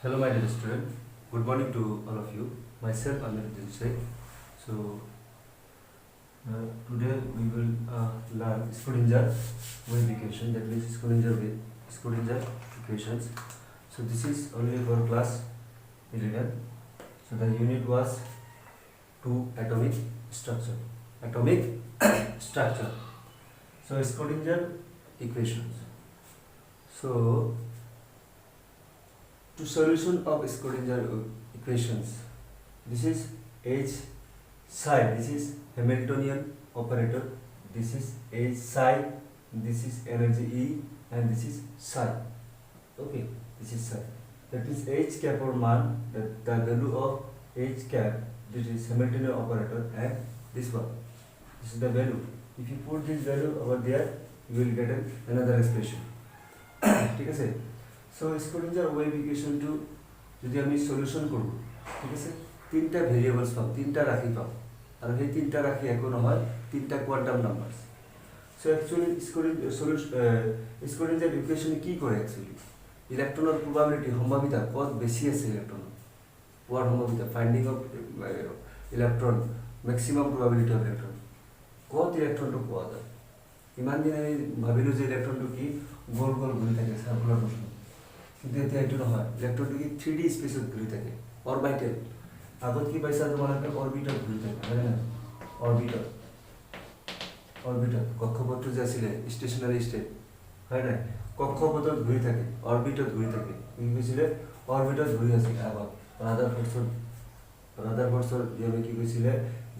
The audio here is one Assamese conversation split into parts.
Hello, my dear student. Good morning to all of you. Myself, Amit Dinshay. So, today we will learn Schrodinger wave equation. That means Schrodinger equations. So, this is only for class 11. So, the unit was to atomic structure. Atomic structure. So, Schrodinger equations. So, to solution of Schrodinger equations, this is H psi, this is Hamiltonian operator, this is H psi, this is energy E, and this is psi. Okay, this is psi. That is H cap or man, the value of H cap, this is Hamiltonian operator, and this one. This is the value. If you put this value over there, you will get another expression. ठीक है सो स्क्रोडिंगर वेव इक्वेशन टू যদি আমি সলিউশন করব ঠিক আছে তিনটা ভেরিয়েবলস পাব তিনটা রাশি পাব আর এই তিনটা রাশি একো নহয় তিনটা quantum numbers so actually Schrodinger equation কি করে অ্যাকচুয়ালি ইলেকট্রনের প্রবাবিলিটি সম্ভাবিতা কত বেশি আছে ইলেকট্রন পোৱাৰ সম্ভাবিতা finding of electron maximum probability of electron কত ইলেকট্ৰনটো পোৱা যায় ইমান দিন আমি ভাবিলো যে ইলেকট্ৰনটো কি গোল গোল ঘুৰি থাকে সাৰ্কুলাৰ মোশন কিন্তু এতিয়া এইটো নহয় ইলেকট্ৰনটো কি 3D স্পেসত ঘুৰি থাকে অৰবিটাল আগত কি পাইছা তোমালোকে অৰবিটাল ঘুৰি থাকে হয় না অৰবিটাল কক্ষপথটো যে আছিল স্টেশনাৰি স্টেট হয় না কক্ষপথত ঘুৰি থাকে অৰবিটত ঘুৰি থাকে কি কৈছিল অৰবিটত ঘুৰি আছিল আগত ৰাদাৰফৰ্ডৰ যেনে কি কৈছিল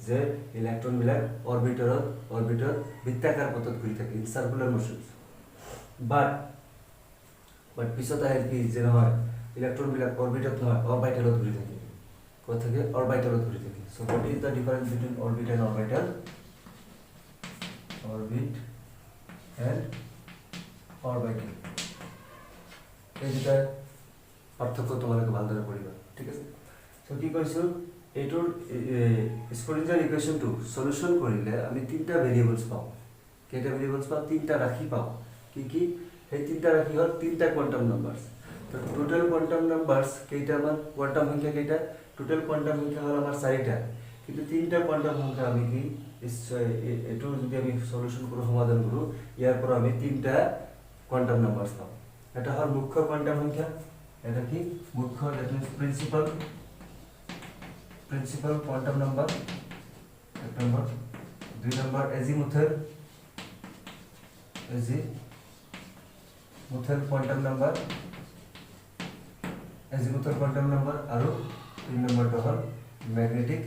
যে ইলেকট্ৰন বিলাক অৰবিটত বৃত্তাকাৰ পথত ঘুৰি থাকে ইন সার্কুলার মোশন বাট পিছত আহে কি যে নহয় ইলেকট্রন বিলাক অরবিটত নহয় অরবিটালত ঘুৰি থাকে ক'ত থাকে অৰবিটালত ঘুৰি থাকে so what is the difference between orbit and orbital এই দুটা পাৰ্থক্য তোমালোকে ভালদৰে পঢ়িবা ঠিক আছে সো কি কৈছো এইটোৰ স্ক্ৰডিঞ্জাৰ ইকুয়েশনটো সলিউশন কৰিলে আমি তিনটা ভেৰিয়েবলস পাওঁ কেইটা ভেৰিয়েবলস পাওঁ তিনটা ৰাশি পাওঁ কি এই তিনটা রাশি হল তিনটা কোয়ান্টাম নাম্বারস তো টোটাল কোয়ান্টাম নাম্বারস কেইটা আমার কোয়ান্টাম সংখ্যা কেইটা টোটাল কোয়ান্টাম সংখ্যা হল আমার 4টা কিন্তু তিনটা কোয়ান্টাম সংখ্যা আমি কি এটো যদি আমি সলিউশন করে সমাধান করব ইয়ার পর আমি তিনটা কোয়ান্টাম নাম্বারস পাবো এটা হল মুখ্য কোয়ান্টাম সংখ্যা এটা কি মুখ্য that means principal quantum number এক নম্বর দুই নম্বর এজিমুথেল quantum number azimuthal quantum number আর তিন নম্বরটা হল ম্যাগনেটিক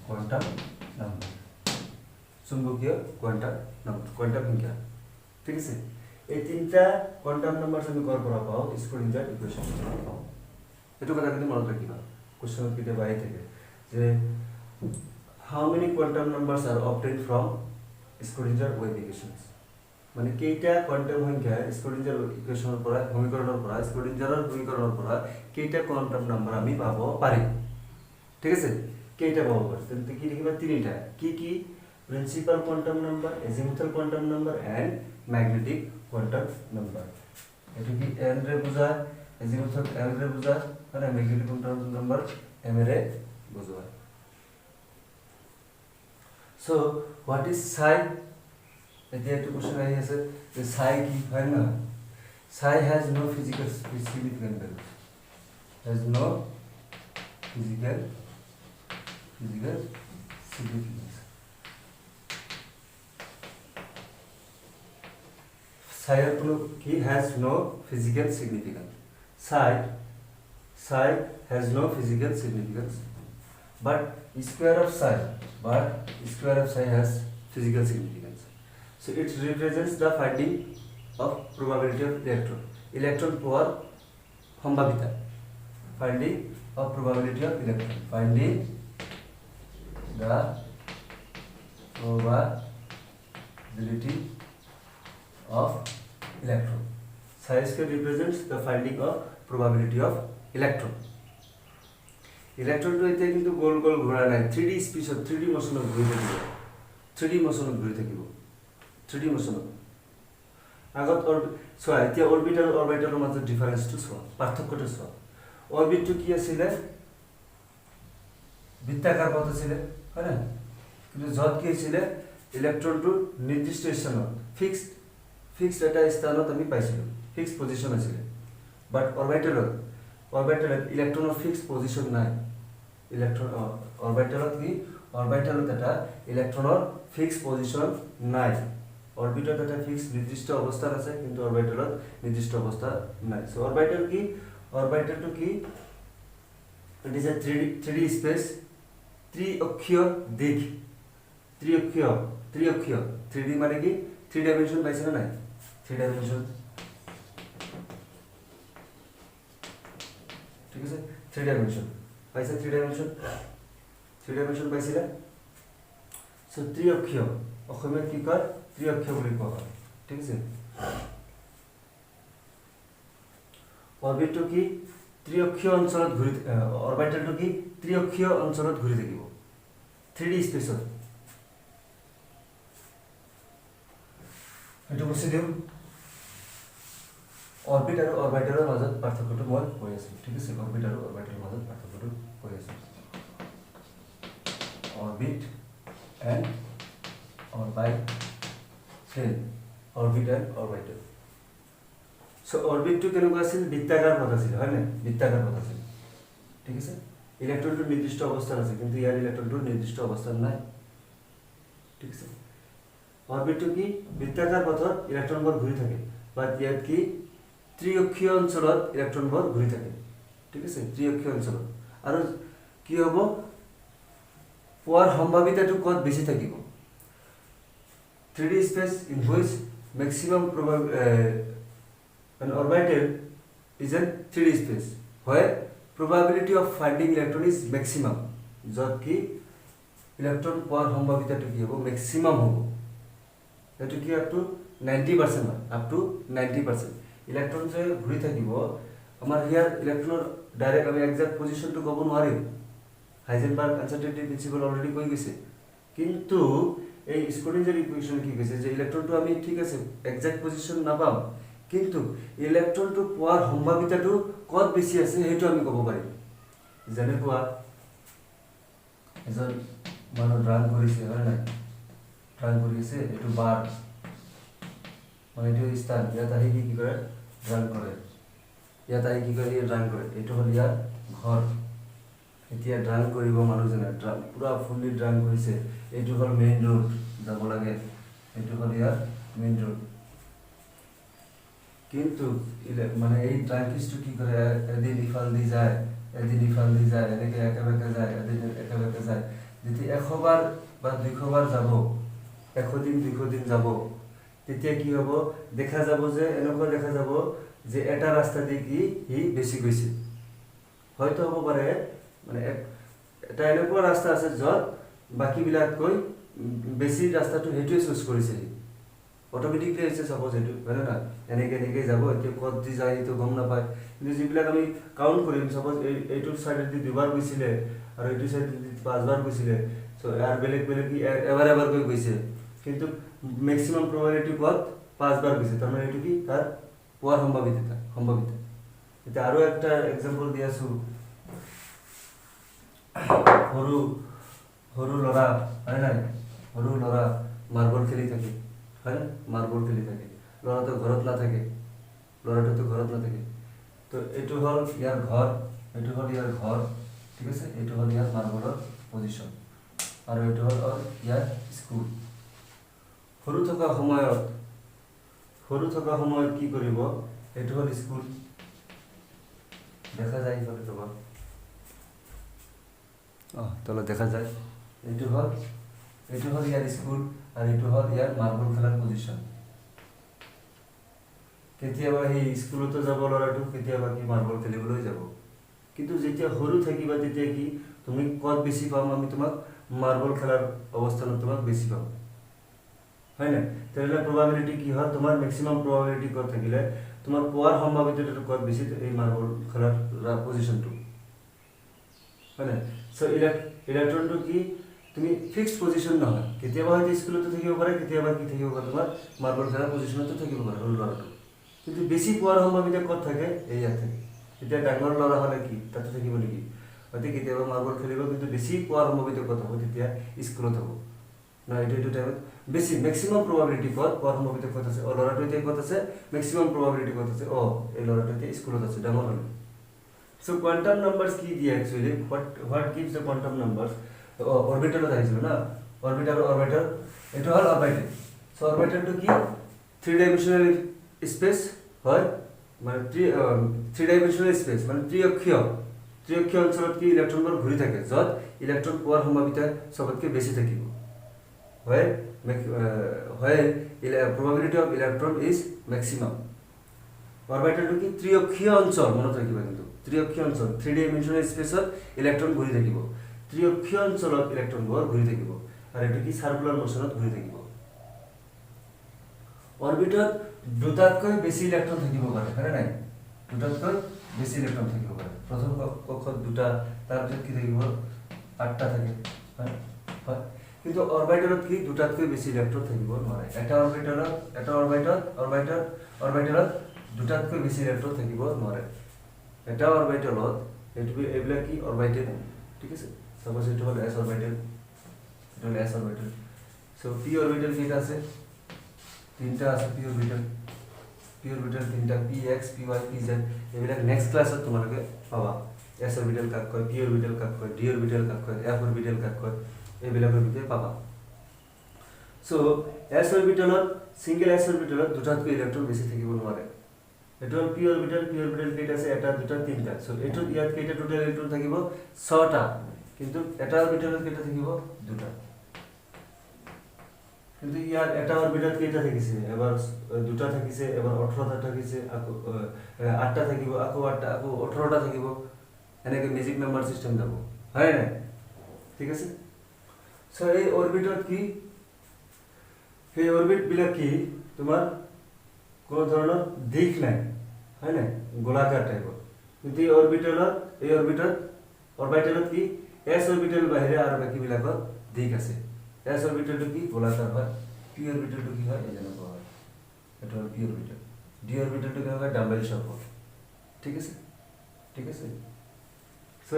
কোয়ান্টাম নাম্বার চুম্বকীয় কোয়ান্টাম সংখ্যা ঠিক আছে এই তিনটা কোয়ান্টাম নাম্বার আমি কৰ পৰা পাওঁ স্ক্ৰডিঞ্জাৰ ইকুয়েশন পাওঁ এটো কথা কিন্তু মনত ৰাখিবা কোশ্চনত কেতিয়াবা আহি থাকে যে how many quantum numbers are obtained from Schrodinger wave equations মানে কেইটা কোয়ান্টাম সংখ্যা স্ক্রডিঞ্জার ইকুয়েশনৰ পৰা সমীকৰণৰ পৰা কেইটা কোয়ান্টাম নাম্বাৰ আমি পাব পাৰি ঠিক আছে কেইটা পাব পাৰি তেন্তে কি লিখিবা তিনিটা কি principal quantum number azimuthal quantum number and magnetic quantum number এটো কি n রে বুঝায় এজিমুথেল l রে বুঝায় মানে ম্যাগনেটিক কোয়ান্টাম নাম্বার m রে বুঝায় So, what is psi? There two question I has the psi ki hai na. Psi has no physical significant value. Has no physical significance. Psi ki has no physical significance. Psi has no physical significance. But square of psi has physical significance. So it represents the finding of probability of electron power সম্ভাবিতা finding of probability of electron finding the probability of electron. Psi square represents the finding of probability of electron. ইলেকট্রনটো এতিয়া কিন্তু গোল গোল ঘোৰা নাই 3D স্পেসত 3D মোশনত ঘূৰি থাকিব 3D মোশনত আগত চোৱা এতিয়া অৰবিট আৰু অৰবিটেলৰ মাজত ডিফাৰেন্সটো চোৱা, পাৰ্থক্যটো চোৱা। অৰবিটটো কি আছিলে, বৃত্তাকাৰ পথ আছিলে, হয় না? কিন্তু য'ত কি আছিলে, ইলেক্ট্ৰনটো নিৰ্দিষ্ট স্থানত ফিক্সড এটা স্থানত আমি পাইছিলোঁ, ফিক্সড পজিশ্যন আছিলে। বাট অৰবিটেলত ইলেক্ট্ৰনৰ ফিক্সড পজিশ্যন নাই। অৰবিটেলত কি, অৰবিটেলত এটা ইলেক্ট্ৰনৰ ফিক্সড পজিশ্যন নাই। অৰবিটত এটা ফিক্সড নিৰ্দিষ্ট অৱস্থাত আছে, কিন্তু অৰবিটেলত নিৰ্দিষ্ট অৱস্থা নাই। চ' অৰবিটেলটো কি, it is a 3D space, ত্ৰিঅক্ষীয় দিশ, ত্ৰিঅক্ষীয় 3D মানে কি, 3 ডাইমেনশ্যন পাইছে না নাই? 3 ডাইমেনশ্যন, ঠিক আছে, 3 ডাইমেনশ্যন পাইছে, 3 ডাইমেনশ্যন পাইছিলে। চ' ত্ৰিঅক্ষীয়, অসমীয়াত কি কয়, ত্ৰিঅক্ষীয় বুলি কোৱা হয়, ঠিক আছে। অৰবিটটো কি, ত্ৰিঅক্ষীয় অঞ্চলত অৰবিটেলটো কি, ত্ৰিঅক্ষীয় অঞ্চলত ঘূৰি থাকিব, 3D স্পেচত। সেইটো বস্তু দিওঁ, অৰবিট আৰু অৰবিটেলৰ মাজত পাৰ্থক্যটো মই কৈ আছোঁ, ঠিক আছে। অৰবিট আৰু অৰবিটেলৰ মাজত পাৰ্থক্যটো কৈ আছোঁ। Orbit and orbital, orbit and orbital. So' অৰবিটটো কেনেকুৱা আছিল, বৃত্তাকাৰ পথ আছিল, হয় নাই? বৃত্তাকাৰ পথ আছিল, ঠিক আছে। ইলেক্ট্ৰনটো নিৰ্দিষ্ট অৱস্থাত আছে, কিন্তু ইয়াৰ ইলেক্ট্ৰনটো নিৰ্দিষ্ট অৱস্থাত নাই, ঠিক আছে। অৰবিটটো কি, বৃত্তাকাৰ পথত ইলেক্ট্ৰনবোৰ ঘূৰি থাকে, বাট ইয়াত কি, ত্ৰিঅক্ষীয় অঞ্চলত ইলেক্ট্ৰনবোৰ ঘূৰি থাকে, ঠিক আছে, ত্ৰিঅক্ষীয় অঞ্চলত। আৰু কি হ'ব, পোৱাৰ সম্ভাৱিতাটো ক'ত বেছি থাকিব, 3D space in which maximum an orbital is in 3D space where probability of finding electron is maximum, য'ত কি ইলেক্ট্ৰন পোৱাৰ সম্ভাৱিতাটো কি হ'ব, মেক্সিমাম হ'ব। সেইটো কি আপ টু 90% হয়, আপ টু 90%। ইলেক্ট্ৰন যে ঘূৰি থাকিব, আমাৰ ইয়াৰ ইলেক্ট্ৰনৰ ডাইৰেক্ট আমি একজেক্ট পজিশ্যনটো ক'ব নোৱাৰিম, হাইজেনবাৰ্গ আনচাৰ্টেইনিটি প্ৰিন্সিপল অলৰেডি কৈ গৈছে। কিন্তু এই স্ক্ৰডিঞ্জাৰ ইকুৱেশ্যন কি কৈছে, যে ইলেক্ট্ৰনটো আমি ঠিক আছে একজেক্ট পজিশ্যন নাপাম, কিন্তু ইলেক্ট্ৰনটো পোৱাৰ সম্ভাৱিতাটো ক'ত বেছি আছে সেইটো আমি ক'ব পাৰিম। যেনেকুৱা এজন মানুহ ড্ৰাগ কৰিছে, হয় নাই? ড্ৰাগ কৰি আছে, এইটো বাৰ মানে এইটো স্থান, ইয়াত আহি কি কৰে, ড্ৰাগ কৰে, ইয়াত আহি কি কৰে, ড্ৰাগ কৰে, এইটো হ'ল ইয়াৰ ঘৰ। এতিয়া ড্ৰাগ কৰিব মানুহজনে, পুৰা ফুল্লি ড্ৰাগ কৰিছে, এইটো হ'ল মেইন ৰোড, যাব লাগে, এইটো হ'ল ইয়াৰ মেইন ৰোড। কিন্তু মানে এই ড্ৰাগিষ্টটো কি কৰে, এদিন ইফাল দি যায়, এদিন ইফাল দি যায়, এনেকৈ একেবাৰে যায়, এদিন একেবাৰে যায়। যেতিয়া 100 বাৰ বা 200 বাৰ যাব, 100 দিন 200 দিন যাব, তেতিয়া কি হ'ব, দেখা যাব যে এনেকুৱা দেখা যাব যে এটা ৰাস্তা দি কি সি বেছি গৈছে। হয়তো হ'ব পাৰে মানে এটা এনেকুৱা ৰাস্তা আছে য'ত বাকীবিলাকতকৈ বেছি ৰাস্তাটো সেইটোৱে চুজ কৰিছে, অট'মেটিকলি হৈছে চাপ'জ সেইটো, হয়নে নাই? এনেকৈ যাব, এতিয়া ক'ত দি যায় সেইটো গম নাপায়। কিন্তু যিবিলাক আমি কাউণ্ট কৰিম, চাপ'জ এইটো ছাইডেদি 2 বাৰ গৈছিলে আৰু এইটো ছাইডেদি 5 বাৰ গৈছিলে, চ' আৰু বেলেগ এবাৰকৈ গৈছে, কিন্তু মেক্সিমাম প্ৰবাবিলিটি ক'ত 5 বাৰ গৈছে, তাৰমানে এইটো কি তাৰ পোৱাৰ সম্ভাৱিতা। এতিয়া আৰু একটা এক্সাম্পল দি আছোঁ, সৰু ল'ৰা, হয় নাই? সৰু ল'ৰা মাৰ্বল খেলি থাকে, হয়, মাৰ্বল খেলি থাকে, ল'ৰাটো ঘৰত নাথাকে, তো এইটো হ'ল ইয়াৰ ঘৰ, এইটো হ'ল ইয়াৰ ঘৰ, ঠিক আছে, এইটো হ'ল ইয়াৰ মাৰ্বলৰ পজিশ্যন, আৰু এইটো হ'ল ইয়াৰ স্কুল। সৰু থকা সময়ত কি কৰিব, এইটো হ'ল স্কুল, দেখা যায় ইফালে তোমাৰ, তলত দেখা যায়, এইটো হ'ল ইয়াৰ স্কুল, আৰু এইটো হ'ল ইয়াৰ মাৰ্বল খেলাৰ পজিশ্যন। কেতিয়াবা সেই স্কুলতো যাব ল'ৰাটো, কেতিয়াবা কি মাৰ্বল খেলিবলৈ যাব। কিন্তু যেতিয়া সৰু থাকিবা তেতিয়া কি তুমি ক'ত বেছি পাম, আমি তোমাক মাৰ্বল খেলাৰ অৱস্থানত তোমাক বেছি পাম, হয় নাই? তেনেহ'লে প্ৰবাবিলিটি কি হয়, তোমাৰ মেক্সিমাম প্ৰবাবিলিটি ক'ত থাকিলে, তোমাৰ পোৱাৰ সম্ভাৱিতাটো ক'ত বেছি, এই মাৰ্বল খেলাৰ পজিশ্যনটো, হয় নাই? চ' ইলেক্ট্ৰনটো কি তুমি ফিক্সড পজিশন নহয়, কেতিয়াবা হয়তো স্কুলতো থাকিব পাৰে, কেতিয়াবা কি থাকিব পাৰে তোমাৰ মাৰ্বল খেলা পজিশনতো থাকিব পাৰে সৰু ল'ৰাটো, কিন্তু বেছি পোৱাৰ সম্ভাৱিতা ক'ত থাকে, এই ইয়াত থাকে। এতিয়া ডাঙৰ ল'ৰা হ'লে কি তাতে থাকিব নেকি, হয়তো কেতিয়াবা মাৰ্বল খেলিব, কিন্তু বেছি পোৱাৰ সম্ভাৱিতা ক'ত হ'ব, তেতিয়া স্কুলত হ'ব না, এইটো টাইমত বেছি মেক্সিমাম প্ৰবাবিলিটি ক'ত পোৱাৰ সম্ভাৱিতা ক'ত আছে, ল'ৰাটো এতিয়া ক'ত আছে, মেক্সিমাম প্ৰবাবিলিটি ক'ত আছে, এই ল'ৰাটো এতিয়া স্কুলত আছে ডাঙৰ হ'লে। So quantum numbers কি দিয়ে actually, what gives the quantum numbers, অরবিটালত আহিছিল না, অরবিটাল এটা হল অরবিটাল। সো অরবিটালটো কি 3 ডাইমেনশনাল স্পেস হয়, মানে 3 ডাইমেনশনাল স্পেস মানে ত্ৰিঅক্ষীয় অঞ্চলত কি ইলেক্ট্ৰনবোৰ ঘূৰি থাকে, য'ত ইলেক্ট্ৰন পোৱাৰ সম্ভাৱিতা সবতকে বেছি থাকিব, হয় probability of electron is maximum। অৰবিটালটো কি ত্ৰিঅক্ষীয় অঞ্চল, মনত ৰাখিবা কিন্তু ত্ৰিঅক্ষীয় অঞ্চল 3 ডাইমেনশনাল স্পেসত ইলেক্ট্ৰন ঘূৰি থাকিব, ত্ৰিঅক্ষীয় অঞ্চলত ইলেক্ট্ৰনবোৰ ঘূৰি থাকিব, আৰু এটো কি সাৰ্কুলাৰ মোশনত ঘূৰি থাকিব। অৰবিটত দুটাতকৈ বেছি ইলেক্ট্ৰন থাকিব পাৰে, হয় নাই, দুটাতকৈ বেছি ইলেক্ট্ৰন থাকিব পাৰে, প্ৰথম কক্ষত দুটা, তাৰপিছত কি থাকিব 8টা থাকে, হয়, কিন্তু অৰবিটালত কি দুটাতকৈ বেছি ইলেক্ট্ৰন থাকিব নোৱাৰে, এটা অৰবিটালত দুটাতকৈ বেছি ইলেক্ট্ৰন থাকিব নোৱাৰে, এটা অরবিটালত এইবিলাক কি অরবিটেল, ঠিক আছে, সাপোজ এটা হল s অরবিটাল, এটা হল s orbital. So p orbital কেইটা আছে, তিনটা আছে p অরবিটাল তিনটা, px py pz, এইবিলাক নেক্সট ক্লাসত তোমালোকে পাবা, s অরবিটাল কাক কয়, p অরবিটাল কাক কয়, d অরবিটাল কাক কয়, f অরবিটাল কাক কয়, এইবিলাকৰ বিষয়ে পাবা। সো s অৰবিটালত সিঙ্গেল s অৰবিটালত দুটাতকৈ ইলেক্ট্ৰন বেছি থাকিব নোৱাৰে, এটা হল p অরবিটাল কেইটা আছে, এটা দুটা তিনটা, সো এটো ইয়াত কেইটা টোটাল ইলেক্ট্ৰন থাকিব 6টা, কিন্তু এটা অৰবিটালত কেইটা থাকিব দুটা, কিন্তু ইয়াৰ এটা অৰবিটাল কেইটা থাকিছে, এবাৰ দুটা থাকিছে, এবাৰ 18টা থাকিছে, আকৌ 8টা থাকিব, আকৌ 8টা, আকৌ 18টা থাকিব, এনেকৈ মেজিক নাম্বাৰ সিস্টেম যাব, হয় নাই, ঠিক আছে। সো এই অৰবিটত কি, সেই অৰবিট বিলাক কি তোমাৰ কোনো ধৰণৰ দিশ নাই, হয় নাই, গোলাকাৰ টাইপৰ, কিন্তু এই অৰবিটালত কি s অৰবিটাল বাহিৰে আৰু বাকি বিলাকৰ দিশ আছে, s অৰবিটালটো কি গোলাকাৰ হয়, p অৰবিটালটো কি হয় এনেকুৱা হয়, এটা হল p অৰবিটাল, d অৰবিটালটো কি হয় ডাম্বেল শেপ হয়, ঠিক আছে। সো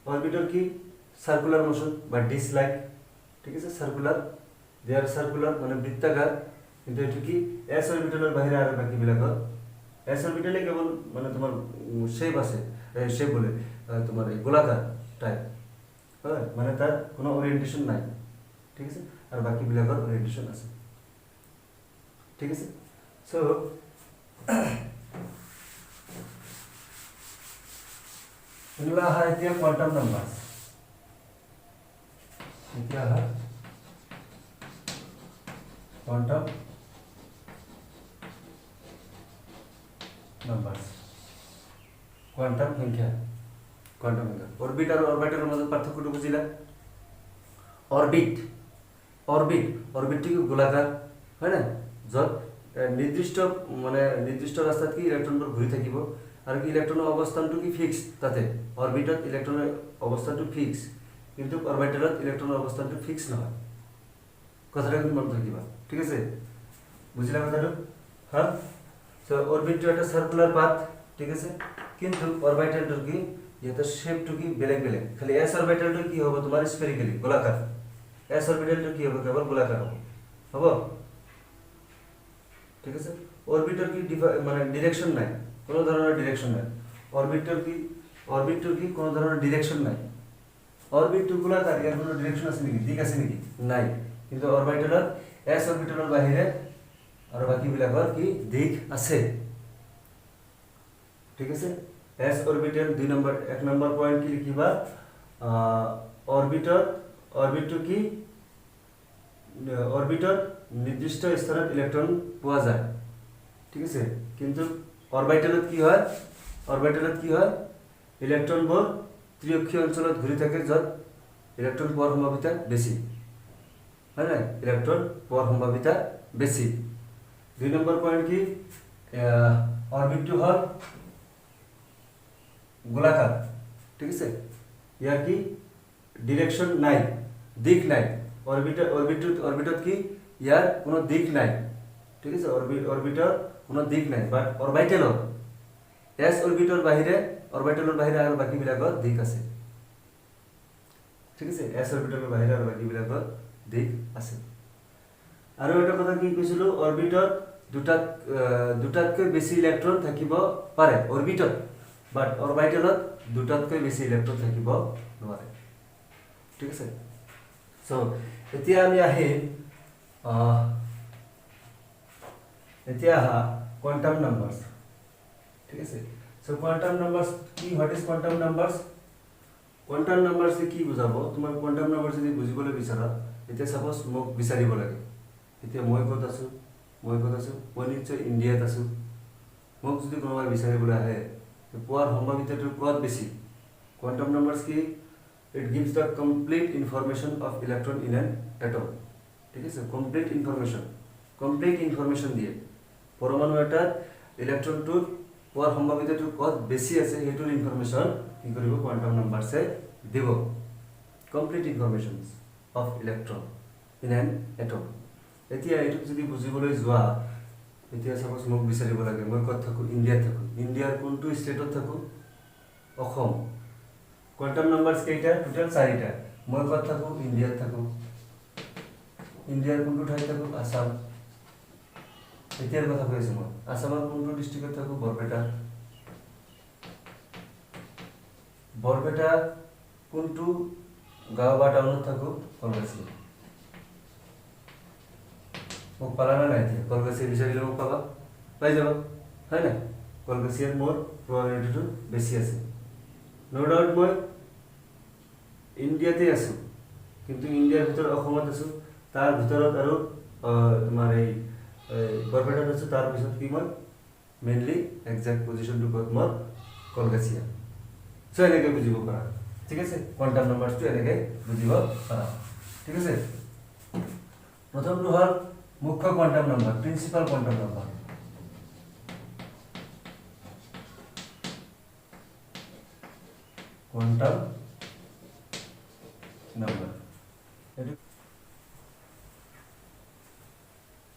অৰবিটৰ কি সার্কুলার মোশন বা ডিস লাইক, ঠিক আছে, দে আর সার্কুলার মানে বৃত্তাকার, কিন্তু এটো কি s অরবিটালের বাহিরে আর বাকি বিলাকৰ, s অরবিটালে কেবল মানে তোমার শেপ আছে, শেপ বলে তোমার গোলাকার টাইপ, হয়, মানে তার কোনো ওরিয়েন্টেশন নাই, ঠিক আছে, আর বাকি বিলাকৰ ওরিয়েন্টেশন আছে, ঠিক আছে। সো এগুলা হয় এতিয়া কোয়ান্টাম নাম্বার, এতিয়া হয় কোয়ান্টাম নাম্বারস, কোয়ান্টাম সংখ্যা। অরবিট আর অরবিটালের মধ্যে পার্থক্যটা বুঝিলা, অরবিটটো কি গোলাকার, হয় না, যত নির্দিষ্ট রাস্তাত কি ইলেক্ট্ৰনবোৰ ঘূৰি থাকিব, আৰু কি ইলেক্ট্ৰনৰ অবস্থানটো কি ফিক্স, তাতে অৰবিটত ইলেক্ট্ৰনৰ অবস্থানটো ফিক্স, কিন্তু অৰবিটালত ইলেক্ট্ৰনৰ অবস্থানটো ফিক্স নহয়, কথাটা কিন্তু মনত ৰাখিবা, ঠিক আছে, বুঝিলা কথাটো, হ্যাঁ। সো অৰবিটটো একটা সাৰ্কুলাৰ পাথ, ঠিক আছে, কিন্তু অৰবিটালটোৰ কি ইয়াতে শেপটো কি বেলেগ, খালি s অৰবিটালটো কি হ'ব তোমাৰ স্ফেৰিক্যালি গোলাকাৰ, s অৰবিটালটো কি হ'ব কেৱল গোলাকাৰ হ'ব, ঠিক আছে। অৰবিটৰ কি মানে ডিৰেকশন নাই, কোনো ধৰণৰ ডিৰেকশন নাই, অৰবিটৰ কি কোনো ধৰণৰ ডিৰেকশন নাই, অৰবিটটো গোলাকাৰ, ইয়াৰ কোনো ডিৰেকশন আছে নেকি, দিক আছে নেকি, নাই, কিন্তু অৰবিটালত s অৰবিটালৰ বাহিৰে আৰু বাকি বিলাকৰ কি দিক আছে, ঠিক আছে। s অৰবিটাল 1 নম্বৰ পয়েন্ট কি লিখিবা, অৰবিটটো কি অৰবিটত নিৰ্দিষ্ট স্থানত ইলেক্ট্ৰন পোৱা যায়, ঠিক আছে, কিন্তু অৰবিটালত কি হয়, ইলেক্ট্ৰনবোৰ ত্ৰিঅক্ষীয় অঞ্চলত ঘূৰি থাকে, য'ত ইলেক্ট্ৰন পোৱাৰ সম্ভাৱিতা বেছি, হয় নাই, ইলেক্ট্ৰন পোৱাৰ সম্ভাৱিতা বেছি। 2 নম্বৰ পয়েন্ট কি, অৰবিটটো হল গোলাকাৰ, ঠিক আছে, ইয়াৰ কি ডিৰেকশ্যন নাই, দিশ নাই। অৰবিটত কি ইয়াৰ কোনো দিশ নাই, ঠিক আছে। অৰবিটৰ কোনো দিশ নাই, বাট অৰবিটেলৰ এছ অৰবিটৰ বাহিৰে আৰু বাকীবিলাকৰ দিশ আছে, ঠিক আছে। এছ অৰবিটলৰ বাহিৰে আৰু বাকীবিলাকৰ দিশ আছে। আৰু এটা কথা কি কৈছিলো, অৰবিটত দুটাতকৈ বেছি ইলেক্ট্ৰন থাকিব পাৰে অৰবিটত, বাট অৰবিটেলত দুটাতকৈ বেছি ইলেক্ট্ৰন থাকিব নোৱাৰে, ঠিক আছে। চ' এতিয়া আমি আহিম এতিয়া আহা কোৱান্টাম নাম্বাৰছ, ঠিক আছে। চ' কোৱান্টাম নাম্বাৰছ কি, what is quantum numbers? Quantum নাম্বাৰছে কি বুজাব? তোমাৰ কোৱান্টাম নাম্বাৰ যদি বুজিবলৈ বিচাৰা, এতিয়া সাপোজ মোক বিচাৰিব লাগে। এতিয়া মই ক'ত আছো, মই নিশ্চয় ইণ্ডিয়াত আছো। মোক যদি কোনোবাই বিচাৰিবলৈ আহে, পোৱাৰ সম্ভাৱিতাটো ক'ত বেছি? কোৱান্টাম নাম্বাৰছ কি? It gives the complete information of electron in an atom, ঠিক আছে। কমপ্লিট ইনফৰমেশ্যন দিয়ে। পৰমাণু এটাত ইলেক্ট্ৰনটোৰ পোৱাৰ সম্ভাৱিতাটো ক'ত বেছি আছে সেইটোৰ ইনফৰমেশ্যন কি কৰিব? কোৱান্টাম নাম্বাৰছে দিব। Complete information of electron in an atom. এতিয়া এইটোক যদি বুজিবলৈ যোৱা, এতিয়া সাপোজ মোক বিচাৰিব লাগে, মই ক'ত থাকোঁ? ইণ্ডিয়াত থাকোঁ। ইণ্ডিয়াৰ কোনটো ষ্টেটত থাকোঁ? অসম। কোৱান্টাম নাম্বাৰছ কেইটা? টোটেল 4টা। মই ক'ত থাকোঁ? ইণ্ডিয়াত থাকোঁ। ইণ্ডিয়াৰ কোনটো ঠাইত থাকোঁ? আসাম। এতিয়াৰ কথা কৈ আছোঁ মই। আসামৰ কোনটো ডিষ্ট্ৰিক্টত থাকোঁ? বৰপেটা। বৰপেটা কোনটো গাঁও বা টাউনত থাকোঁ? কলগাছি। মোক পালা না নাই? এতিয়া কলগাছি বিচাৰিলে মোক পাবা, পাই যাবা, হয় নাই? কলগাছিয়াত মোৰ প্ৰবাবিলিটিটো বেছি আছে। ন' ডাউট মই ইণ্ডিয়াতে আছোঁ, কিন্তু ইণ্ডিয়াৰ ভিতৰত অসমত আছোঁ, তাৰ ভিতৰত আৰু তোমাৰ এই বৰপেটাত আছোঁ, তাৰপিছত কি মই মেইনলি একজেক্ট পজিশ্যনটো ক'ত? মোৰ কলগাছিয়া। চ' এনেকৈ বুজিব পাৰা, ঠিক আছে। কোৱান্টাম নাম্বাৰছটো এনেকৈ বুজিব পাৰা, ঠিক আছে। প্ৰথমটো হ'ল মুখ্য quantum number, principal quantum number. Quantum number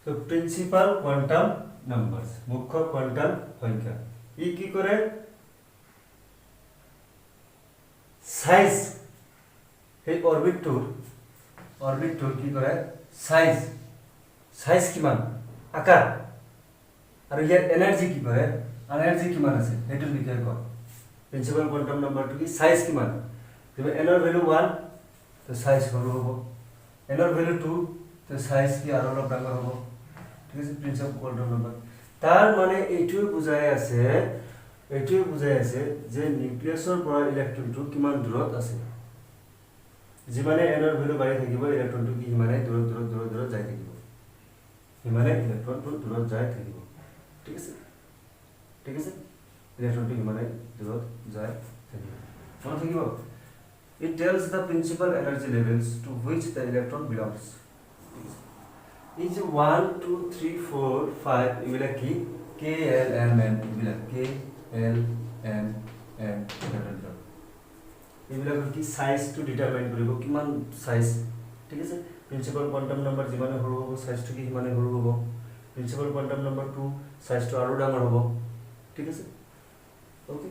তো প্ৰিন্সিপাল কোৱান্টাম নাম্বাৰছ, মুখ্য কোৱান্টাম সংখ্যা। ই কি কৰে? সাইজ, সেই অৰবিটটোৰ কি কৰে? সাইজ কিমান, আকাৰ, আৰু ইয়াৰ এনাৰ্জি কি কৰে? এনাৰ্জি কিমান আছে সেইটোৰ বিষয়ে কয়। প্ৰিন্সিপাল কোৱান্টাম নাম্বাৰটো কি? সাইজ কিমান? তুমি এনৰ ভ্যালু 1 তো সাইজ সৰু হ'ব, এনৰ ভ্যালু 2 তো সাইজ কি আৰু অলপ ডাঙৰ হ'ব, ঠিক আছে। প্ৰিন্সিপাল কোৱান্টাম নাম্বাৰ তাৰ মানে এইটোৱে বুজাই আছে যে নিউক্লিয়াছৰ পৰা ইলেক্ট্ৰনটো কিমান দূৰত আছে। যিমানে এনৰ ভ্যালু বাঢ়ি থাকিব, ইলেক্ট্ৰনটো কি সিমানে দূৰত যাই থাকিব, ইলেক্ট্ৰনটো দূৰত যাই থাকিব, ঠিক আছে। ইলেক্ট্ৰনটো সিমানে দূৰত যাই থাকিব, মনত থাকিব। It tells the principal energy levels to which the electron belongs. এই যে 1 2 3 4 5 এইবিলাক কি? K L M N এইবিলাক K L M N এইবিলাকৰ কি সাইজটো ডিটাৰমাইন কৰিব, কিমান সাইজ, ঠিক আছে। প্ৰিন্সিপাল কোৱান্টাম নাম্বাৰ যিমানে সৰু হ'ব, সাইজটো কি সিমানে সৰু হ'ব। প্ৰিন্সিপাল কোৱান্টাম নাম্বাৰ 2 সাইজটো আৰু ডাঙৰ হ'ব, ঠিক আছে। ওকে,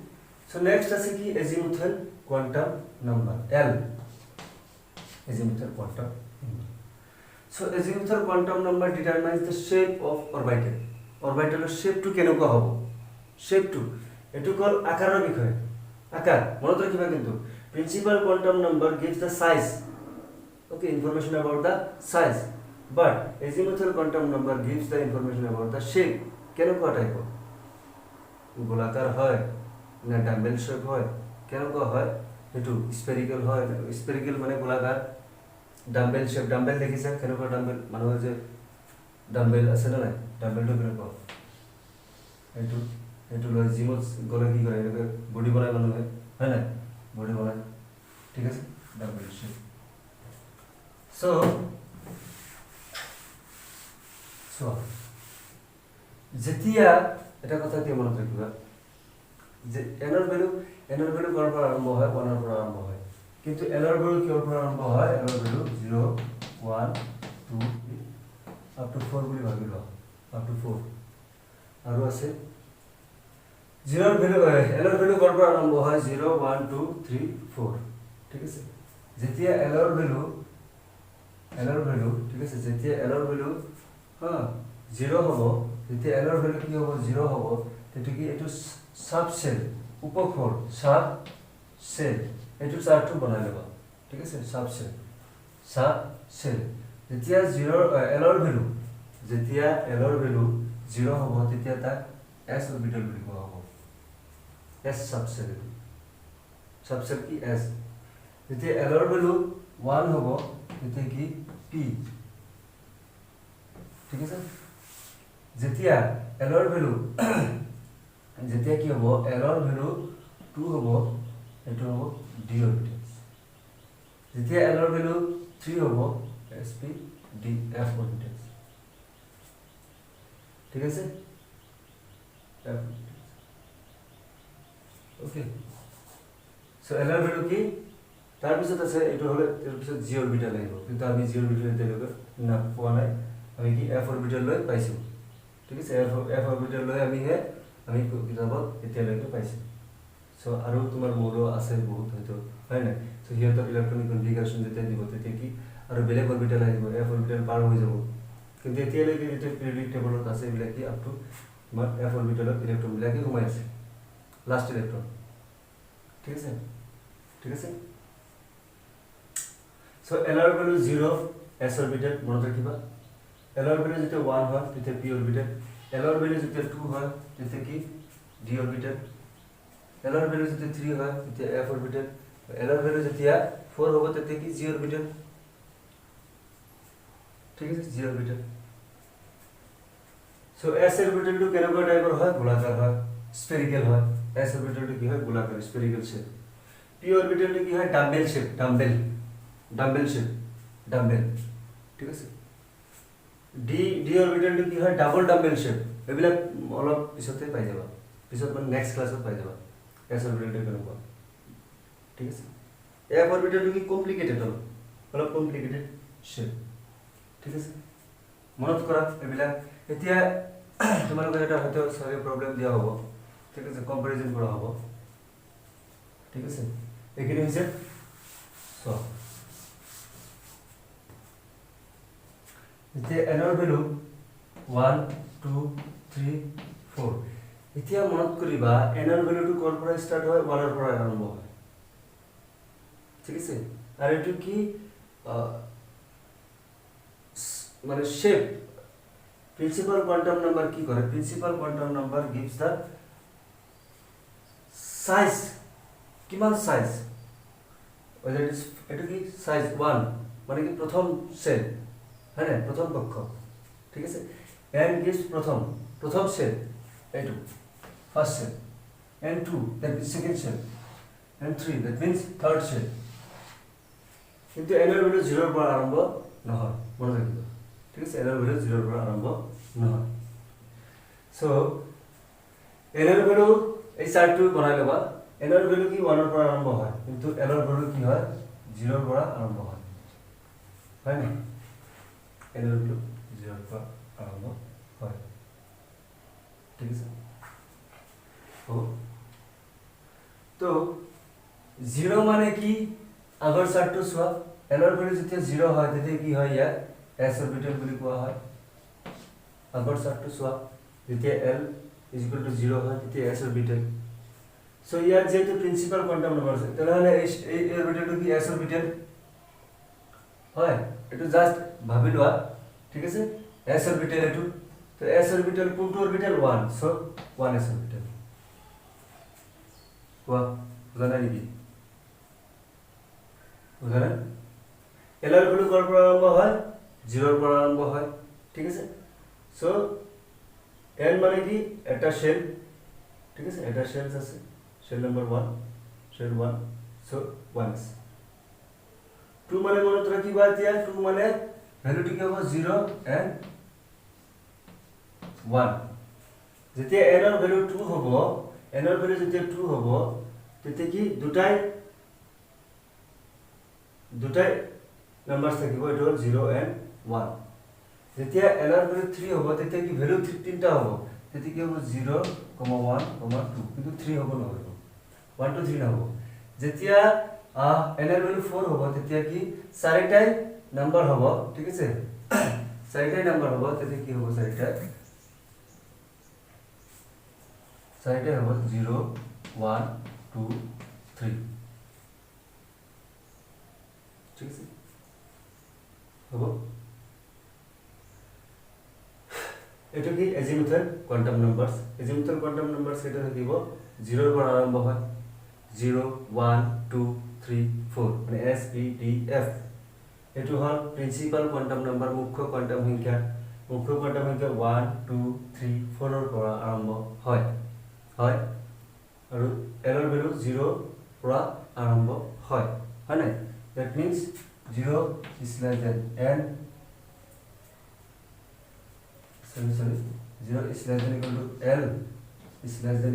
সো নেক্সট আছে কি? Azimuthal quantum number L, azimuthal quantum number. So azimuthal quantum number determines the shape of orbital. Orbital shape to কেনেকুৱা হ'ব? shape to এটো কল আকাৰৰ বিষয়, আকাৰ মনত ৰাখিবা। কিন্তু principal quantum number gives the size, okay, information about the size, but azimuthal quantum number gives the information about the shape. কেনেকুৱা টাইপ? গোলাকাৰ হয় না ডাম্বেল শেপ হয়, কেনেকুৱা হয়? এইটো স্পেৰিকেল হয়, স্পেৰিকেল মানে গোলাকাৰ। ডাম্বেল শেপ, ডাম্বেল দেখিছা কেনেকুৱা? ডাম্বেল মানুহৰ যে ডাম্বেল আছে না নাই, ডাম্বেলটো কেনেকুৱা? এইটো লৈ জিমত গ'লে কি কৰে? এনেকৈ বডি বনায় মানুহে, হয় নাই? বডি বনায়, ঠিক আছে। Dumbbell shape. চ' যেতিয়া এটা কথা কি মনত ৰাখিবা যে এনৰ ভ্যালু ক'ৰ পৰা আৰম্ভ হয়? 1 ৰ পৰা আৰম্ভ হয়। কিন্তু এলৰ ভ্যালু কিহৰ পৰা আৰম্ভ হয় এলৰ ভ্যালু 0 1 2 আপ টু 4 বুলি ভাবি লোৱা আপ টু 4 আৰু আছে 0 এৰ ভ্যালু এলৰ ভ্যালু কৰ পৰা আৰম্ভ হয় 0 1 2 3 4 ঠিক আছে যেতিয়া এলৰ ভ্যালু ঠিক আছে যেতিয়া এলৰ ভ্যালু হ্যাঁ 0 হ'ব যেতিয়া এলৰ ভ্যালু কি হ'ব 0 হ'ব তেটো কি এটো সাব সেল উপখোল সাব সেল এটো চাৰ্টটো বনাই লবা ঠিক আছে সাব সেল যেতিয়া 0 এলৰ ভ্যালু 0 হ'ব তেতিয়া তাক s অৰবিটাল বুলি কোৱা হ'ব s সাবসেল কি s যেতিয়া এলৰ ভ্যালু 1 হ'ব তেতিয়া কি p ঠিক আছে যেতিয়া এলৰ ভ্যালু যেতিয়া কি হ'ব এলৰ ভ্যালু 2 হ'ব এটো হ'ব d অৰবিটাল যেতিয়া এলৰ ভ্যালু 3 হ'ব sp d f অৰবিটাল ঠিক আছে ওকে সো এলৰ ভ্যালু কি তাৰ পিছত আছে এটো হলে তাৰ পিছত জি অৰবিটাল আহিব কিন্তু আমি জি অৰবিটাল তেলকে না পোৱা নাই আমি কি f অরবিটাল লৈ পাইছো ঠিক আছে f অরবিটাল লৈ আমি কিতাবত এতিয়ালৈকে পাইছো সো আৰু তোমাৰ মোৰো আছে বহুত হয়তো হয় না সো হিয়তৰ ইলেক্ট্ৰনিক কনফিগাৰেশন যেতিয়া দিব তেতিয়া কি আৰু বেলেগ অৰবিটাল আহিব f অৰবিটাল পাৰ হৈ যাব কিন্তু এতিয়ালৈকে যেটা পিৰিয়ডিক টেবলত আছে এইবিলাক কি আপ টু তোমাৰ f অৰবিটালত ইলেক্ট্ৰন বিলাকে ঘুমাই আছে লাস্ট ইলেক্ট্ৰন ঠিক আছে সো এলৰ ভ্যালু 0 s অৰবিটাল মনত ৰাখিবা এলৰ ভ্যালু যেতিয়া 1 হয় তেতিয়া p অৰবিটাল এলৰ ভ্যালু যেতিয়া 2 হয় তেতিয়া কি d অৰবিটাল এলৰ ভ্যালু যেতিয়া 3 হয় তেতিয়া f অৰবিটাল এলৰ ভ্যালু যেতিয়া 4 হ'ব তেতিয়া কি g অৰবিটাল ঠিক আছে g অৰবিটাল সো s অৰবিটালটো কেনেকুৱা টাইপৰ হয় গোলাকাৰ হয় স্ফেৰিক্যাল হয় s অৰবিটালটো কি হয় গোলাকাৰ স্ফেরিক্যাল শেপ p অরবিটালটো কি হয় ডাম্বেল শেপ ডাম্বেল ঠিক আছে d অরবিটালটো কি হয় ডাবল ডাম্বেল শেপ এবিলাক অলপ পিছতে পাই যাবা পিছত মানে নেক্সট ক্লাছত পাই যাবা s অরবিটালটো কেনেকুৱা ঠিক আছে f অৰবিটালটো কি কমপ্লিকেটেড অলপ কমপ্লিকেটেড শেপ ঠিক আছে মনত কৰা এবিলাক এতিয়া তোমালোকে এটা হয়তো সৰি প্ৰবলেম দিয়া হ'ব ঠিক আছে কম্পাৰিজন কৰা হ'ব ঠিক আছে এখিনি হৈছে সো এতিয়া এনৰ ভ্যালু 1 2 3 4 এতিয়া মনত কৰিবা এনৰ ভ্যালুটো কৰ পৰা স্টাৰ্ট হয় 1 ৰ পৰা আৰম্ভ হয় ঠিক আছে আৰু এটো কি মানে শেপ প্রিন্সিপাল কোয়ান্টাম নাম্বার কি করে principal quantum number gives the size কিমান সাইজ whether it is এটো কি সাইজ 1 মানে কি প্রথম সেল হ্যাঁ না প্রথম কক্ষ ঠিক আছে n gives প্রথম সেল এটো first cell and 2 that is second cell and 3 that means third cell কিন্তু n এর ভ্যালু 0 এর পৰা আৰম্ভ নহয় মনে ৰাখিবা ঠিক আছে n এৰ ভ্যালু 0 এৰ পৰা আৰম্ভ নহয় সো n এৰ ভ্যালু এই চাৰ্টটো বনাই লবা n এৰ ভ্যালু কি 1 এৰ পৰা আৰম্ভ হয় কিন্তু n এৰ ভ্যালু কি হয় 0 এৰ পৰা আৰম্ভ হয় হয় না n এৰ ভ্যালু 0 এৰ পৰা আৰম্ভ হয় ঠিক আছে ও তো 0 মানে কি আগৰ চাৰ্টটো চোৱা n এর ভ্যালু যেতিয়া 0 হয় তেতিয়া কি হয় ইয়াত s অরবিটাল বুলি কোৱা হয় আগৰ চাৰ্টটো চোৱা যেতিয়া l = 0 হয় তেতিয়া s অরবিটাল সো ইয়াত যেটো প্রিন্সিপাল কোয়ান্টাম নাম্বার আছে তাহলে এই অরবিটালটো কি s অরবিটাল হয় এটো জাস্ট ভাবি লোৱা ঠিক আছে s অৰবিটাল এটো তো s অৰবিটাল কোনটো অৰবিটাল 1 সো 1s অৰবিটাল কোৱা জানা নেকি বুঝালে l এৰ ভ্যালু কৰ পৰা আৰম্ভ হয় 0 এৰ পৰা আৰম্ভ হয় ঠিক আছে সো n মানে কি এটা শেল ঠিক আছে এটা শেলস আছে shell number 1 shell 1 so 1s 2 মানে মনত ৰাখিবা এতিয়া 2 মানে ভ্যালুটো কি হ'ব 0 and 1 যেতিয়া n এর ভ্যালু 2 হ'ব n এর ভ্যালু যেতিয়া 2 হ'ব তেতিয়া কি দুটাই দুটাই নাম্বাৰছ থাকিব এটো 0 and 1 যেতিয়া l ৰ ভ্যালু 3 হ'ব তেতিয়া কি ভ্যালু তিনটা হ'ব তেতিয়া কি হ'ব 0, 1, 2 কিন্তু 3 হ'ব নহয় 1 2 3 না হ'ব যেতিয়া n ৰ ভ্যালু 4 হ'ব তেতিয়া কি চাৰিটাই নাম্বাৰ হ'ব ঠিক আছে চাৰিটাই নাম্বাৰ হ'ব তেতিয়া কি হ'ব চাৰিটাই হ'ব 0 1 2 3 ঠিক আছে হ'ব এটো কি এজিমুথাল কোয়ান্টাম নাম্বারস এজিমুথাল কোয়ান্টাম নাম্বারস এটা থাকিব 0 ৰ পৰা আৰম্ভ হয় 0 1 2 3 4 মানে S P D F এটো হল প্ৰিন্সিপাল কোয়ান্টাম নাম্বাৰ মুখ্য কোয়ান্টাম সংখ্যা 1 2 3 4 ৰ পৰা আৰম্ভ হয় আৰু l ৰ ভ্যালু 0 পৰা আৰম্ভ হয় হয় that means 0 is less than n 0 is less than equal to l is less than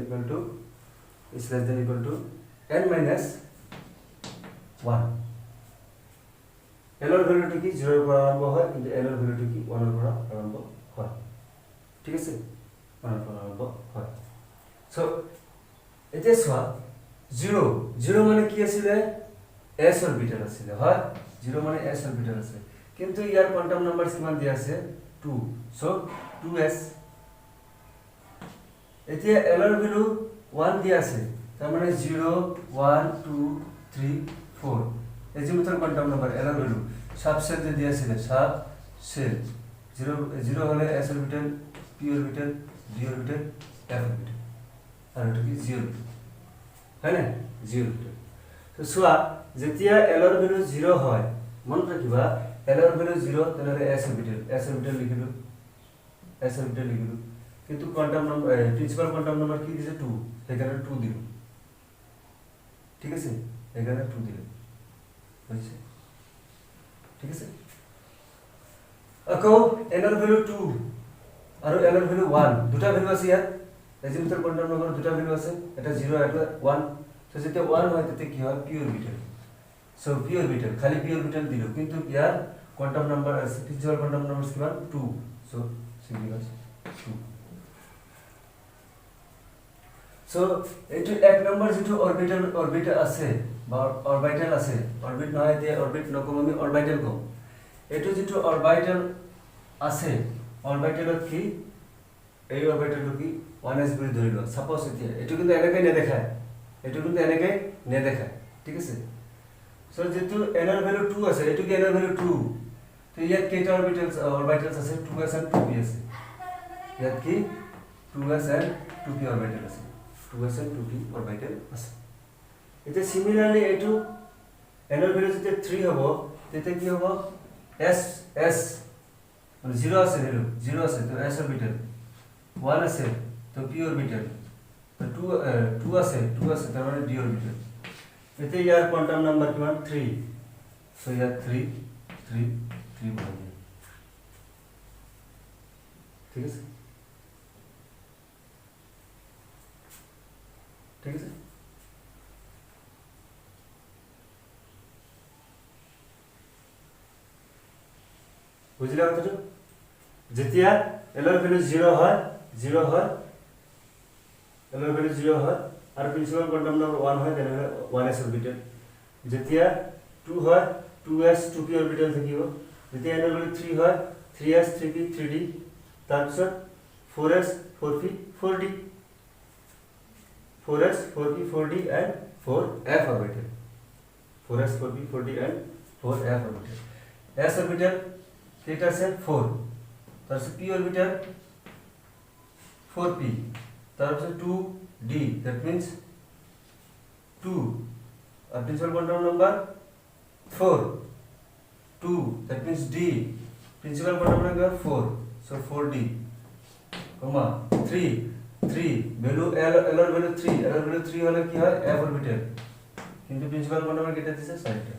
equal to n minus 1 l ৰ ভ্যালুটো কি 0 ৰ পৰা আৰম্ভ হয় কিন্তু l ৰ ভ্যালুটো কি 1 ৰ পৰা আৰম্ভ হয় ঠিক আছে 1 ৰ পৰা আৰম্ভ হয় সো এতিয়া চোৱা 0 মানে কি আছিল s অৰবিটাল আছিল হয় 0 মানে s অৰবিটাল আছে কিন্তু ইয়াৰ কোয়ান্টাম নাম্বাৰস কিমান দিয়া আছে 2 সো 2s এতিয়া l ৰ ভ্যালু 1 দিয়া আছে তাৰ মানে 0 1 2 3 4 এজিমুথাল কোয়ান্টাম নাম্বাৰ l ৰ ভ্যালু সাবসেট যে দিয়া আছে সাবসেট 0 হলে s orbital p orbital d orbital f orbital আর এটা কি 0 হয় না 0 তো সোয়া যেতিয়া l ৰ ভ্যালু 0 হয় মন ৰাখিবা l ৰ ভ্যালু 0 তেনৰে s অরবিটাল লিখিলো কিন্তু quantum number principal quantum number কি দিছে 2 এখানে 2 দিল ঠিক আছে এখানে 2 দিল বুঝছে ঠিক আছে আকৌ n ৰ ভ্যালু 2 আৰু l ৰ ভ্যালু 1 দুটা ভ্যালু আছে ইয়াত এজিমুথাল কোয়ান্টাম নাম্বার দুটা ভ্যালু আছে এটা 0 এটা 1 তো যেতিয়া 1 হয় তেতিয়া কি হয় p orbital so p orbital খালি p অরবিটাল দিল কিন্তু ইয়াৰ কোয়ান্টাম নাম্বার আছে প্রিন্সিপাল কোয়ান্টাম নাম্বার কিমান 2 সো সিগনিফিকেন্স 2 সো এটো এক নাম্বার যেটো অরবিটাল আছে বা অরবিটাল আছে অরবিট নহয় তে অরবিট নকম আমি অরবিটাল কম এটো যেটো অরবিটাল আছে অরবিটালত কি এই অরবিটালটো কি 1s বুলি ধৰি লোৱা সাপোজ এতিয়া এটো কিন্তু এনেকৈ নেদেখায় ঠিক আছে সো যেটো n ৰ ভ্যালু 2 আছে এটো কি n ৰ ভ্যালু 2 তো ইয়াত কেইটা অরবিটালস আছে 2s and 2p আছে ইয়াত কি 2s and 2p অরবিটাল আছে 2s and 2p অরবিটাল আছে এটা সিমিলারলি এটো n ৰ ভ্যালু যেতিয়া 3 হ'ব তেতিয়া কি হ'ব s মানে 0 আছে ভ্যালু 0 আছে তো s অরবিটাল 1 আছে তো p অরবিটাল তো 2 আছে তার মানে d অরবিটাল এতে ইয়ার কোয়ান্টাম নাম্বার কিমান 3 সো ইয়ার 3 বনে ঠিক আছে বুঝলা কথাটো যেতিয়া l ৰ ভ্যালু 0 হয় l ৰ ভ্যালু 0 হয় আৰু প্ৰিন্সিপাল কোয়ান্টাম নাম্বাৰ 1 হয় তেনে 1s অৰবিটাল যেতিয়া 2 হয় 2s 2p অৰবিটাল থাকিব যেতিয়া n ৰ ভ্যালু 3 হয় 3s 3p 3d তাৰপিছত 4s 4p 4d 4s 4p 4d and 4f orbital 4s 4p 4d and 4f orbital s orbital কেইটা আছে 4 তাৰপিছত p orbital 4p তাৰপিছত 2d that means 2 principal quantum number 4 2 that means d principal quantum number 4 so 4d comma 3 value l ৰ value 3 হলে কি হয় f orbital কিন্তু প্রিন্সিপাল কোয়ান্টাম নাম্বার কেটে দিছে 6টা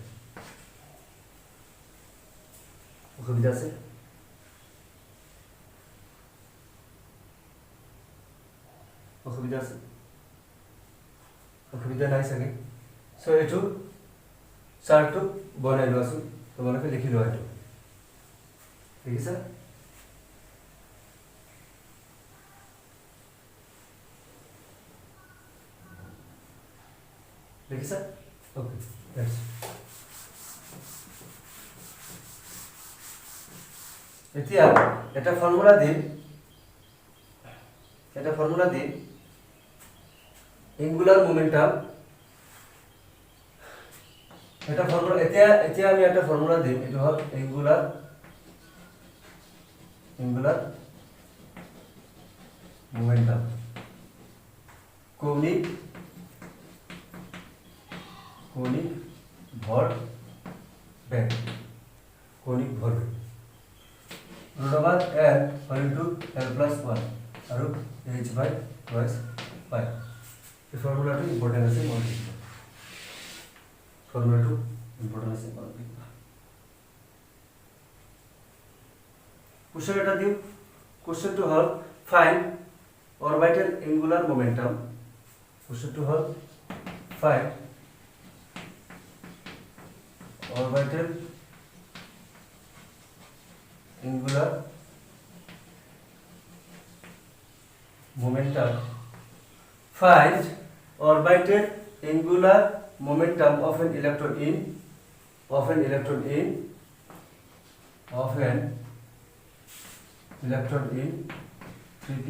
অসুবিধা আছে অসুবিধা নাই সাগে সো এটো চাৰ্টটো বনাই লোৱাচোন তোমালোকে লিখি লোৱা এইটো দেখিছা দেখিছা ওকে দ্যাটস এতিয়া এটা ফর্মুলা দিম এঙ্গুলার মোমেন্টাম এটা ফর্মুলা এতিয়া আমি একটা ফর্মুলা দিম এটা হল এঙ্গুলার মোমেন্টাম কৌণিক ভরবেগ root over L whole into L plus 1 আৰু h by twice pi এই ফর্মুলাটো ইম্পর্টেন্ট আছে মনে রাখবা কোশ্চেন এটা দিও কোশ্চেনটো হল find orbital angular momentum orbital angular momentum find orbital angular momentum of an electron in 3p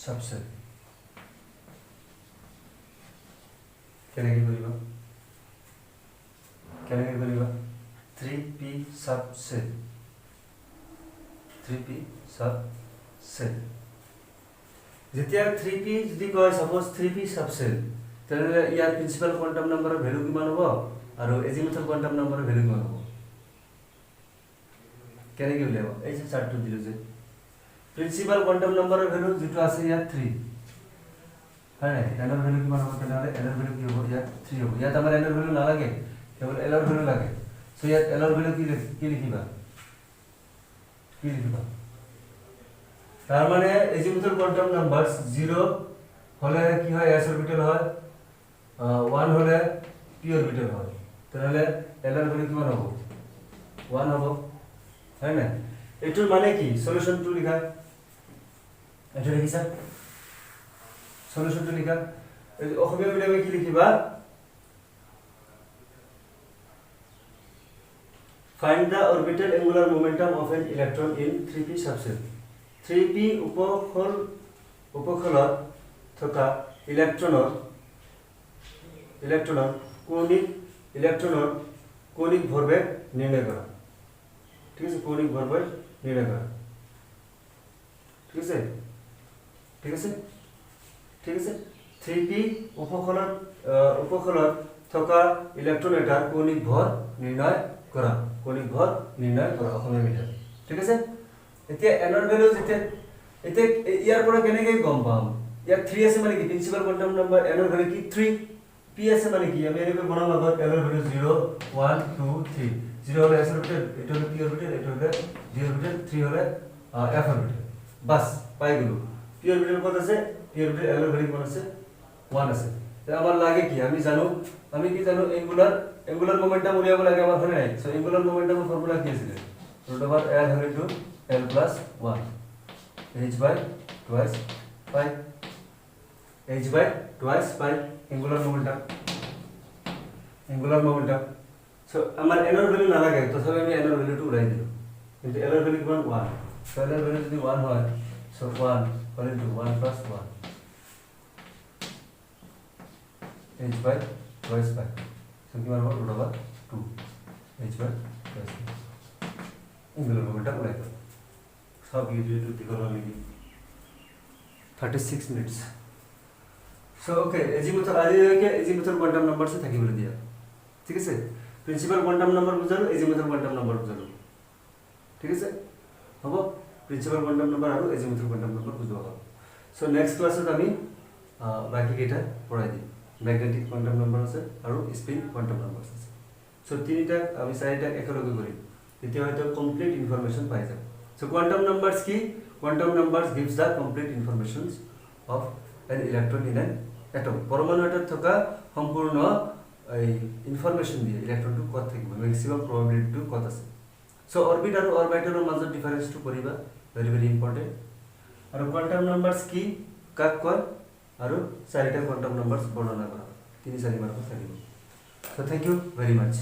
subcell কেনেকৈ কৰিবা 3p subcell যেতিয়া 3p যদি কয় সাপোজ 3p subcell তেনে ইয়াৰ প্ৰিন্সিপাল কোয়ান্টাম নাম্বাৰৰ ভ্যালু কিমান হ'ব আৰু এজিমুথৰ কোয়ান্টাম নাম্বাৰৰ ভ্যালু কিমান হ'ব কেনেকৈ উলিয়াব এই যে চাৰ্টটো দিলো যে প্ৰিন্সিপাল কোয়ান্টাম নাম্বাৰৰ ভ্যালু যেটো আছে ইয়াত 3 হয় এনৰ ভ্যালু কিমান হ'ব তেনে এনৰ ভ্যালু কি হ'ব ইয়াত 3 হ'ব ইয়াত আমাৰ এনৰ ভ্যালু নালাগে কেৱল এলৰ ভ্যালু লাগে সো ইয়াত এলৰ ভ্যালু কি লিখিবা তাৰ মানে এজিমুথৰ কোয়ান্টাম নাম্বারস 0 হলে কি হয় s অরবিটাল হয় 1 হলে p অরবিটাল হয় তাহলে l এর ভ্যালু কিমান হবে 1 হবে হয় না এটার মানে কি সলিউশনটো লিখা এটা লিখিছা সলিউশনটো লিখা অসমীয়া মিডিয়ামে কি লিখিবা Find the orbital angular momentum of an electron in 3p subcell. 3p উপকূলত থকা ইলেক্ট্ৰনৰ কৌণিক ভৰবেগ নিৰ্ণয় কৰা ঠিক আছে কৌণিক ভৰবেগ নিৰ্ণয় কৰা ঠিক আছে 3p উপকূলত থকা ইলেক্ট্ৰন এটাৰ কৌণিক ভৰ নিৰ্ণয় কৰা অসমীয়া মিডিয়াম ঠিক আছে এতিয়া এনৰ ভ্যালু যেতিয়া এতিয়া ইয়াৰ পৰা কেনেকৈ গম পাম ইয়াত 3 আছে মানে কি প্ৰিন্সিপাল কোয়ান্টাম নাম্বাৰ এনৰ ভ্যালু কি 3 p আছে মানে কি আমি এনেকৈ বনাম আগত এনৰ ভ্যালু 0 1 2 3 0 হলে s অরবিটাল এটা হলে p অরবিটাল এটা হলে d অরবিটাল 3 হলে f অরবিটাল বাস পাই গেল p অরবিটাল কত আছে p অরবিটাল l এর ভ্যালু কিমান আছে 1 আছে তো আমার লাগে কি আমি কি জানো angular momentum উলিয়াব লাগে আমার হয় নাই সো angular momentum এর ফর্মুলা কি আছে root over l whole into l plus 1 h by twice pi angular momentum so আমার n এর ভ্যালু না লাগে তো তবে আমি n এর ভ্যালুটা উড়াই দিলাম কিন্তু l এর ভ্যালু কিমান 1 সো l এর ভ্যালু যদি 1 হয় so 1 whole into 1 plus 1 h by twice pi so কিমান হ'ব root over 2 h by twice pi angular momentum উড়াই দিলাম সব ভিডিওটো দীঘল নেকি 36 minutes so okay এজিমুথৰ কোয়ান্টাম নাম্বাৰ সে থাকিবলৈ দিয়া ঠিক আছে প্ৰিন্সিপাল কোয়ান্টাম নাম্বাৰ বুজালো এজিমুথৰ কোয়ান্টাম নাম্বাৰ বুজালো ঠিক আছে হ'ব প্ৰিন্সিপাল কোয়ান্টাম নাম্বাৰ আৰু এজিমুথৰ কোয়ান্টাম নাম্বাৰ বুজোৱা হ'ব সো নেক্সট ক্লাছত আমি বাকি কেইটা পঢ়াই দিম ম্যাগনেটিক কোয়ান্টাম নাম্বাৰ আছে আৰু স্পিন কোয়ান্টাম নাম্বাৰ আছে সো তিনিটা আমি চাৰিটা একেলগে কৰিম তেতিয়া হয়তো কমপ্লিট ইনফরমেশন পাই যাব সো কোয়ান্টাম নাম্বারস কি quantum numbers gives da complete informations of an electron in an atom পরমাণু এটাত থকা সম্পূৰ্ণ ইনফৰমেশন দিয়ে ইলেকট্ৰনটো কত থাকিব ম্যাক্সিমাম প্ৰবাবিলিটিটো কত আছে সো অৰবিট আৰু অৰবিটালৰ মাজত ডিফাৰেন্সটো কৰিবা ভেৰি ভেৰি ইম্পৰ্টেন্ট আৰু কোয়ান্টাম নাম্বাৰস কি কাক কয় আৰু চাৰিটা কোয়ান্টাম নাম্বাৰস বৰ্ণনা কৰা 3-4 মাৰ্কত থাকিব so thank you very mass